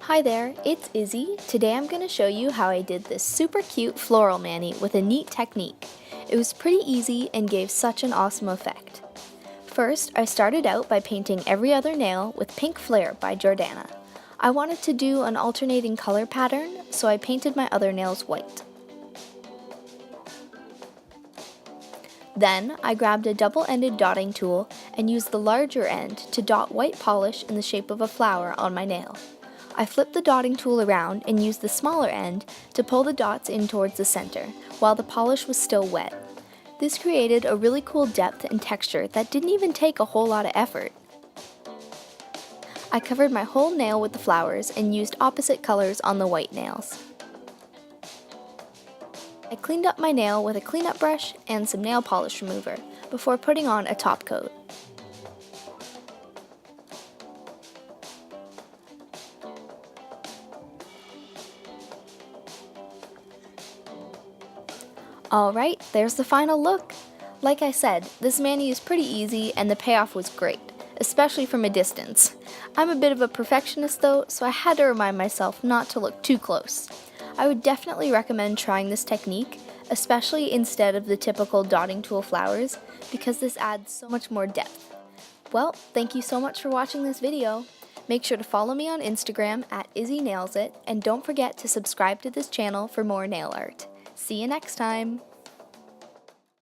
Hi there, it's Izzy. Today I'm going to show you how I did this super cute floral mani with a neat technique. It was pretty easy and gave such an awesome effect. First, I started out by painting every other nail with Pink Flare by Jordana. I wanted to do an alternating color pattern, so I painted my other nails white. Then, I grabbed a double-ended dotting tool and used the larger end to dot white polish in the shape of a flower on my nail. I flipped the dotting tool around and used the smaller end to pull the dots in towards the center, while the polish was still wet. This created a really cool depth and texture that didn't even take a whole lot of effort. I covered my whole nail with the flowers and used opposite colors on the white nails. I cleaned up my nail with a cleanup brush and some nail polish remover before putting on a top coat. Alright, there's the final look. Like I said, this mani is pretty easy and the payoff was great, especially from a distance. I'm a bit of a perfectionist though, so I had to remind myself not to look too close. I would definitely recommend trying this technique, especially instead of the typical dotting tool flowers, because this adds so much more depth. Well, thank you so much for watching this video. Make sure to follow me on Instagram at IzzyNailsIt, and don't forget to subscribe to this channel for more nail art. See you next time!